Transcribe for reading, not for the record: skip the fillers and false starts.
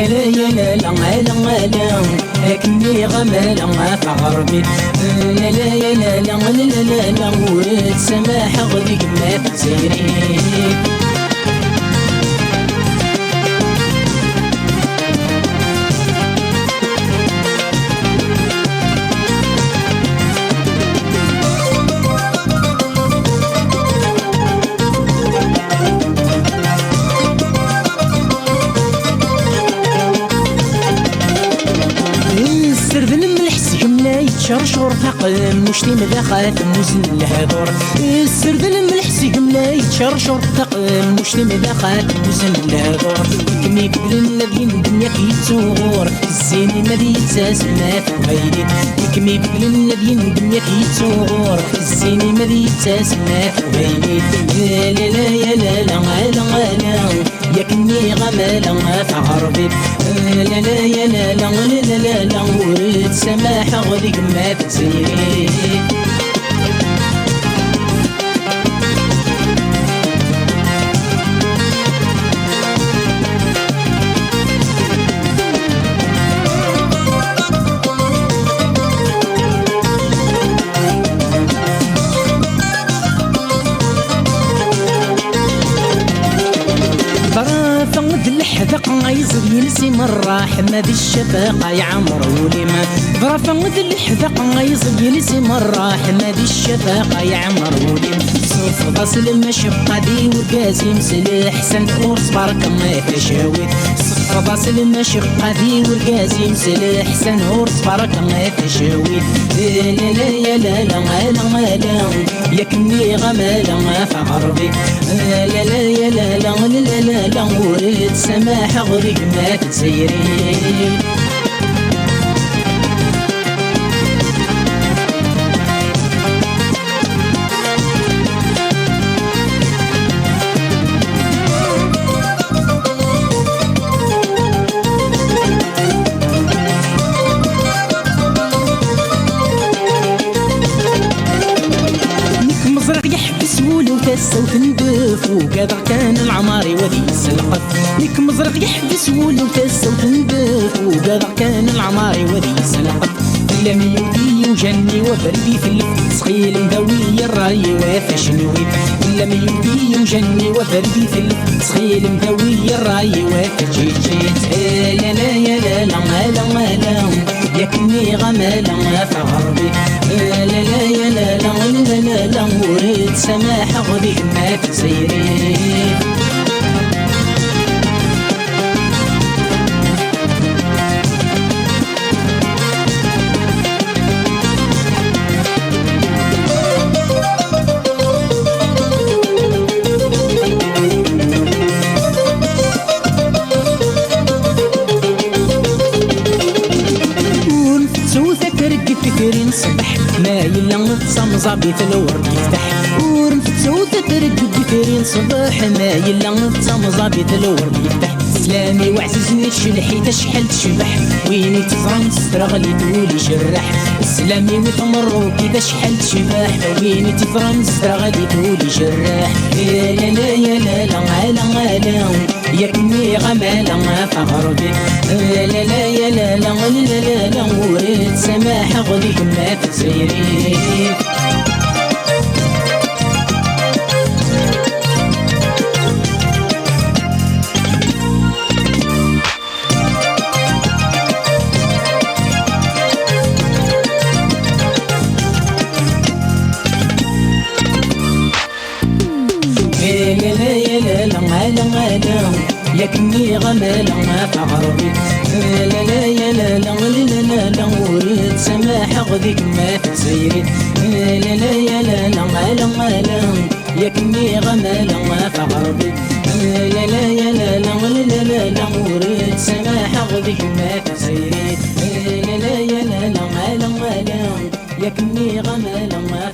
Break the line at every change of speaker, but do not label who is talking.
لا يا لا لا لا لا لكني غمالة ما فغربي لا لا يا لا لا لا لا لا ورد سماح غديك ما تسيري شرشور تقم مشتي مدخل موزن الهضور السرد الملحسي قملا يتشرشور تقم مشتي مدخل موزن الهضور كمي بقل الذين دنيا كيتسوغور الزين مدي يتساس ما تغيري كمي بقل الذين دنيا كيتسوغور الزين مدي يتساس ما تغيري لا لا يا لا لا لا لا يا كني غمالة ما تعربي لا لا يا لا لا لا لا لا ورد سماح غديك ما تسيري الحذق غيزد ينسي مرة حماد الشفاقة يا عمر وليما ظرفة وذ الحذق غيزد ينسي مرة حماد الشفاقة يا عمر وليما صوف غسل المشقة دي ورقازي مسل حسن فورس بارك الله تشاوي صوف غسل المشقة دي ورقازي مسل حسن فورس بارك الله تشاوي لا لا يا لا لا لا لا يا كني غمالة ما فغربي لا لا يا لا لا لا لا لا ورد سماح غريق ما تسيري الصوت ندف وقدر كان العماري ودي السلقف ليك مزرق يحبس ولو الصوت ندف وقدر كان العماري ودي السلقف لم يودي وجني وبردي في السخيل مدوي الراي وفشنوي لم يودي وجني وبردي في السخيل مدوي الراي وفجيت لا لا يا لا لا لا لا يا كني غمالة ما فغربي لا لا يا لا لا لا لا لا ورد سماح غديك ما تسيري فكرين صبح ما يلا نتصمصا بيت الورد يفتح ورنفتو تترقب فكرين صبح ما يلا نتصمصا بيت الورد يفتح سلامي وعززني الشلحي تشحل تشبح ويني تفرن تسترغلي تولي جرح سلامي وتمرو كي تشحل تشبح ويني تفرن تسترغلي تولي جرح لا لا يا لا لا لا لا يا كني غمالة ما فغربي لا لا يا لا لا لا لا ورد سماح غديك ما تسيري لكني غمالة ما فغربي لا لا يا لا لا لا لا ورد سماح غديك ما تسيري لا لا يا لا لا لا لكني غمالة ما فغربي لا لا يا لا لا لا ورد سماح غديك ما تسيري لا لا يا لا لا لكني غمالة ما